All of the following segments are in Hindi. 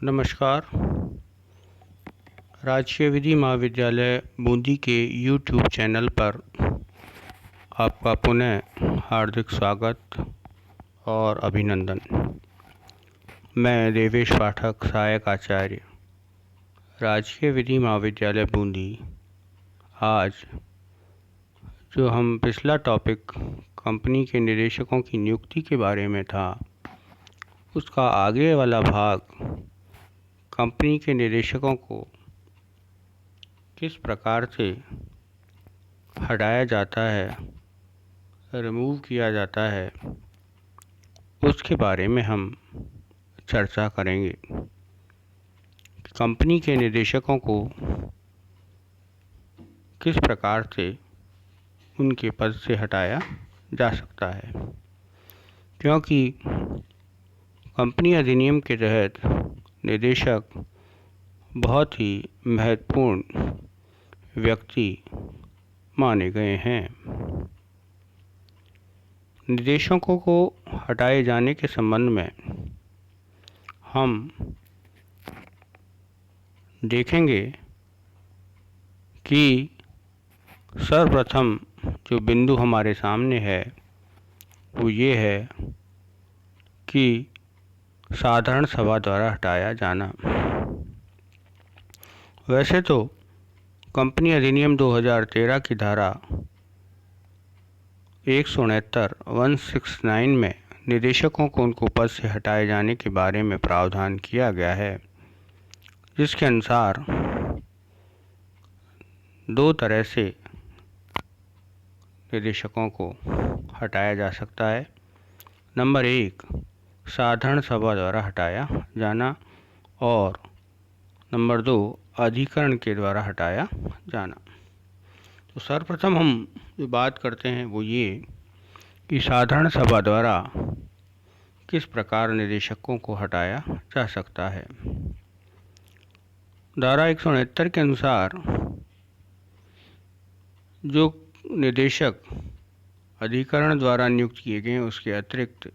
नमस्कार। राजकीय विधि महाविद्यालय बूंदी के यूट्यूब चैनल पर आपका पुनः हार्दिक स्वागत और अभिनंदन। मैं देवेश पाठक, सहायक आचार्य, राजकीय विधि महाविद्यालय बूंदी। आज जो हम पिछला टॉपिक कंपनी के निदेशकों की नियुक्ति के बारे में था, उसका आगे वाला भाग कंपनी के निदेशकों को किस प्रकार से हटाया जाता है, रिमूव किया जाता है, उसके बारे में हम चर्चा करेंगे। कंपनी के निदेशकों को किस प्रकार से उनके पद से हटाया जा सकता है, क्योंकि कंपनी अधिनियम के तहत निदेशक बहुत ही महत्वपूर्ण व्यक्ति माने गए हैं। निदेशकों को हटाए जाने के संबंध में हम देखेंगे कि सर्वप्रथम जो बिंदु हमारे सामने है वो ये है कि साधारण सभा द्वारा हटाया जाना। वैसे तो कंपनी अधिनियम 2013 की धारा 169 में निदेशकों को उनको पद से हटाए जाने के बारे में प्रावधान किया गया है, जिसके अनुसार दो तरह से निदेशकों को हटाया जा सकता है। नंबर 1, साधारण सभा द्वारा हटाया जाना, और नंबर 2, अधिकरण के द्वारा हटाया जाना। तो सर्वप्रथम हम जो बात करते हैं वो ये कि साधारण सभा द्वारा किस प्रकार निदेशकों को हटाया जा सकता है। धारा 169 के अनुसार जो निदेशक अधिकरण द्वारा नियुक्त किए गए हैं, उसके अतिरिक्त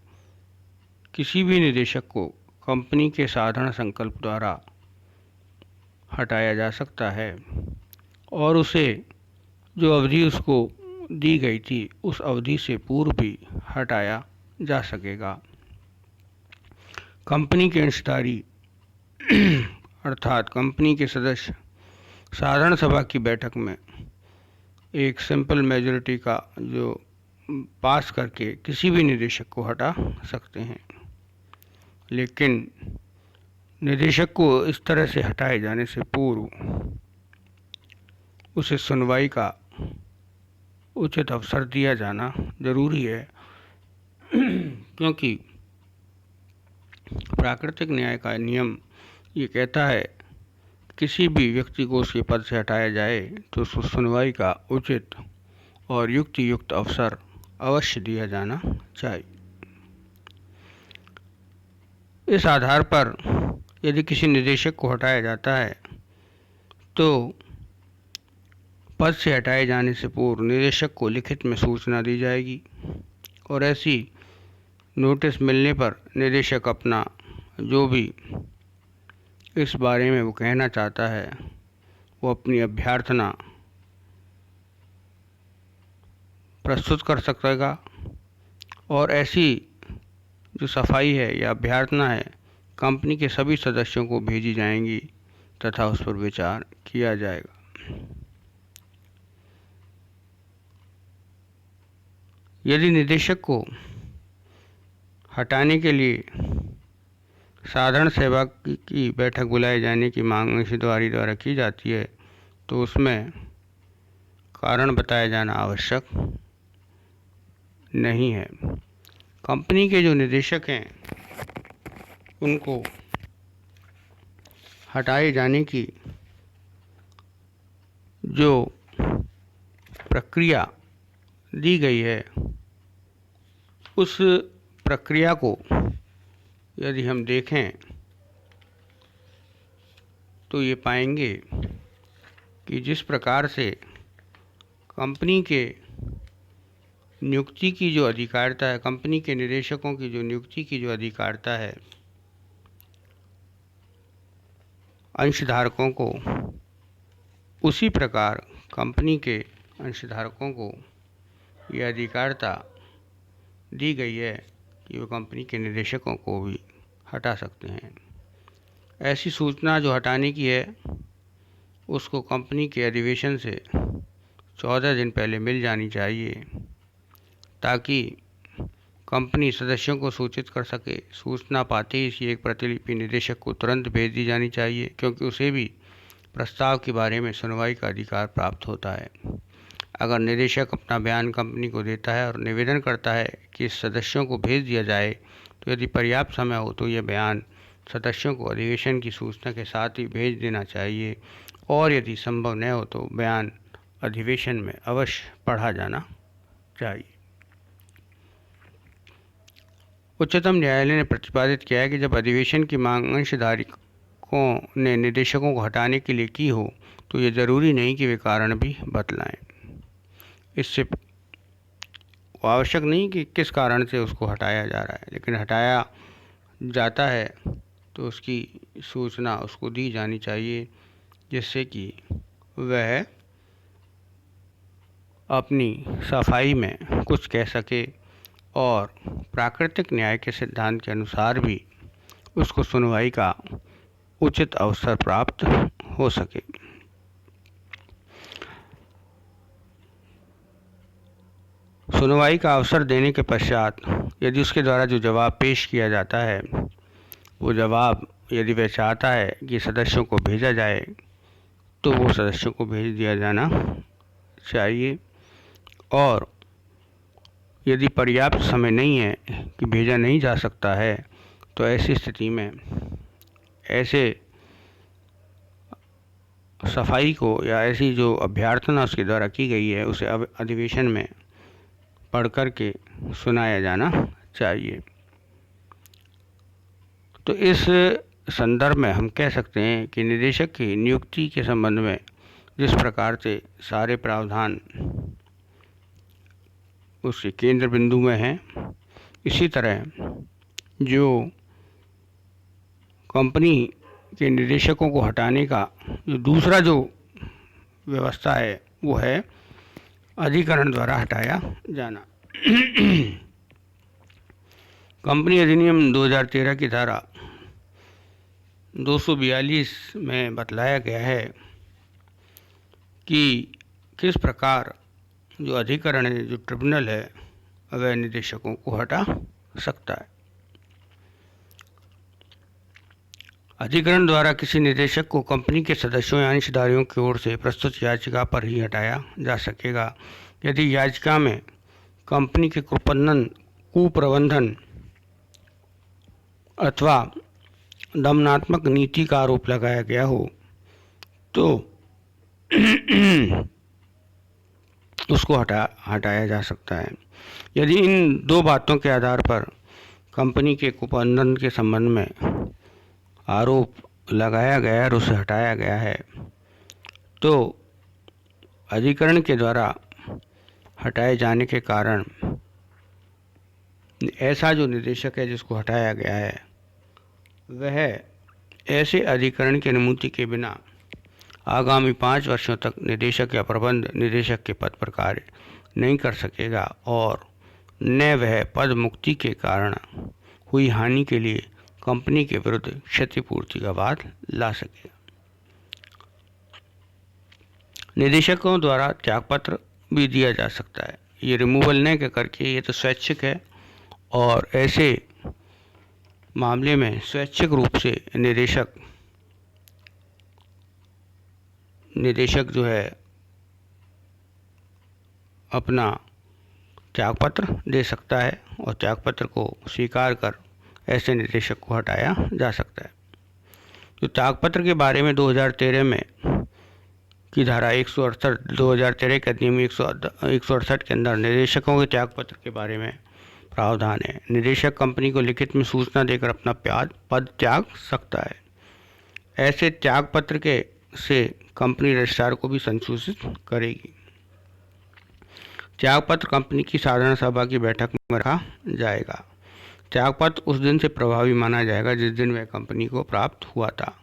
किसी भी निदेशक को कंपनी के साधारण संकल्प द्वारा हटाया जा सकता है, और उसे जो अवधि उसको दी गई थी उस अवधि से पूर्व भी हटाया जा सकेगा। कंपनी के अंशधारी अर्थात कंपनी के सदस्य साधारण सभा की बैठक में एक सिंपल मेजॉरिटी का जो पास करके किसी भी निदेशक को हटा सकते हैं, लेकिन निदेशक को इस तरह से हटाए जाने से पूर्व उसे सुनवाई का उचित अवसर दिया जाना जरूरी है, क्योंकि प्राकृतिक न्याय का नियम ये कहता है किसी भी व्यक्ति को उसके पद से हटाया जाए तो उसको सुनवाई का उचित और युक्त अवसर अवश्य दिया जाना चाहिए। इस आधार पर यदि किसी निदेशक को हटाया जाता है तो पद से हटाए जाने से पूर्व निदेशक को लिखित में सूचना दी जाएगी, और ऐसी नोटिस मिलने पर निदेशक अपना जो भी इस बारे में वो कहना चाहता है वो अपनी अभ्यर्थना प्रस्तुत कर सकेगा, और ऐसी जो सफाई है या अभ्यर्थना है कंपनी के सभी सदस्यों को भेजी जाएंगी तथा उस पर विचार किया जाएगा। यदि निदेशक को हटाने के लिए साधारण सभा की बैठक बुलाए जाने की मांग अंशधारी द्वारा की जाती है तो उसमें कारण बताया जाना आवश्यक नहीं है। कंपनी के जो निदेशक हैं उनको हटाए जाने की जो प्रक्रिया दी गई है उस प्रक्रिया को यदि हम देखें तो ये पाएंगे कि जिस प्रकार से कंपनी के नियुक्ति की जो अधिकारिता है, कंपनी के निदेशकों की जो नियुक्ति की जो अधिकारिता है, अंशधारकों को उसी प्रकार कंपनी के अंशधारकों को यह अधिकारता दी गई है कि वो कंपनी के निदेशकों को भी हटा सकते हैं। ऐसी सूचना जो हटाने की है उसको कंपनी के अधिवेशन से 14 दिन पहले मिल जानी चाहिए, ताकि कंपनी सदस्यों को सूचित कर सके। सूचना पाते ही इसकी एक प्रतिलिपि निदेशक को तुरंत भेज दी जानी चाहिए, क्योंकि उसे भी प्रस्ताव के बारे में सुनवाई का अधिकार प्राप्त होता है। अगर निदेशक अपना बयान कंपनी को देता है और निवेदन करता है कि सदस्यों को भेज दिया जाए, तो यदि पर्याप्त समय हो तो यह बयान सदस्यों को अधिवेशन की सूचना के साथ ही भेज देना चाहिए, और यदि संभव न हो तो बयान अधिवेशन में अवश्य पढ़ा जाना चाहिए। उच्चतम न्यायालय ने प्रतिपादित किया है कि जब अधिवेशन की मांग अंशधारकों ने निदेशकों को हटाने के लिए की हो, तो ये जरूरी नहीं कि वे कारण भी बतलाएं। इससे आवश्यक नहीं कि किस कारण से उसको हटाया जा रहा है, लेकिन हटाया जाता है तो उसकी सूचना उसको दी जानी चाहिए, जिससे कि वह अपनी सफाई में कुछ कह सके और प्राकृतिक न्याय के सिद्धांत के अनुसार भी उसको सुनवाई का उचित अवसर प्राप्त हो सके। सुनवाई का अवसर देने के पश्चात यदि उसके द्वारा जो जवाब पेश किया जाता है, वो जवाब यदि वह चाहता है कि सदस्यों को भेजा जाए, तो वो सदस्यों को भेज दिया जाना चाहिए। और यदि पर्याप्त समय नहीं है कि भेजा नहीं जा सकता है, तो ऐसी स्थिति में ऐसे सफाई को या ऐसी जो अभ्यर्थना उसके द्वारा की गई है उसे अधिवेशन में पढ़ कर के सुनाया जाना चाहिए। तो इस संदर्भ में हम कह सकते हैं कि निदेशक की नियुक्ति के संबंध में जिस प्रकार से सारे प्रावधान उसके केंद्र बिंदु में हैं, इसी तरह जो कंपनी के निदेशकों को हटाने का जो दूसरा जो व्यवस्था है वो है अधिकरण द्वारा हटाया जाना। कंपनी अधिनियम 2013 की धारा 242 में बतलाया गया है कि किस प्रकार जो अधिकरण है, जो ट्रिब्यूनल है, वह निदेशकों को हटा सकता है। अधिकरण द्वारा किसी निदेशक को कंपनी के सदस्यों या अंशधारियों की ओर से प्रस्तुत याचिका पर ही हटाया जा सकेगा, यदि याचिका में कंपनी के कुप्रबंधन अथवा दमनात्मक नीति का आरोप लगाया गया हो, तो उसको हटाया जा सकता है। यदि इन दो बातों के आधार पर कंपनी के कुप्रबंधन के संबंध में आरोप लगाया गया और उसे हटाया गया है, तो अधिकरण के द्वारा हटाए जाने के कारण ऐसा जो निदेशक है जिसको हटाया गया है, वह ऐसे अधिकरण की अनुमति के बिना आगामी 5 वर्षों तक निदेशक या प्रबंध निदेशक के पद पर कार्य नहीं कर सकेगा, और न वह पद मुक्ति के कारण हुई हानि के लिए कंपनी के विरुद्ध क्षतिपूर्ति का वाद ला सकेगा। निदेशकों द्वारा त्यागपत्र भी दिया जा सकता है। ये रिमूवल न करके, ये तो स्वैच्छिक है, और ऐसे मामले में स्वैच्छिक रूप से निदेशक जो है अपना त्यागपत्र दे सकता है, और त्यागपत्र को स्वीकार कर ऐसे निदेशक को हटाया जा सकता है। तो त्यागपत्र के बारे में 2013 में की धारा 168 2013 के अधिनियम 168 के अंदर निदेशकों के त्यागपत्र के बारे में प्रावधान है। निदेशक कंपनी को लिखित में सूचना देकर अपना पद त्याग सकता है। ऐसे त्यागपत्र के से कंपनी रजिस्ट्रार को भी संसूचित करेगी। त्यागपत्र कंपनी की साधारण सभा की बैठक में रखा जाएगा। त्यागपत्र उस दिन से प्रभावी माना जाएगा जिस दिन वह कंपनी को प्राप्त हुआ था।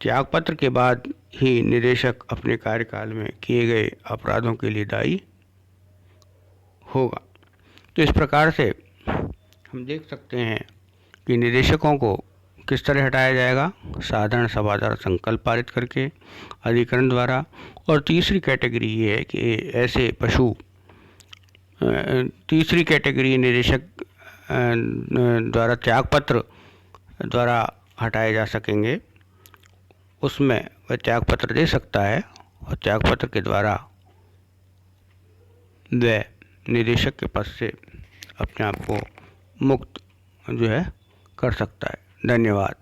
त्यागपत्र के बाद ही निदेशक अपने कार्यकाल में किए गए अपराधों के लिए दायी होगा। तो इस प्रकार से हम देख सकते हैं कि निदेशकों को किस तरह हटाया जाएगा, साधारण सभा द्वारा संकल्प पारित करके, अधिकरण द्वारा, और तीसरी कैटेगरी ये है कि ऐसे पशु, तीसरी कैटेगरी निदेशक द्वारा त्यागपत्र द्वारा हटाए जा सकेंगे। उसमें वह त्यागपत्र दे सकता है और त्यागपत्र के द्वारा वह निदेशक के पद से अपने आप को मुक्त जो है कर सकता है। धन्यवाद।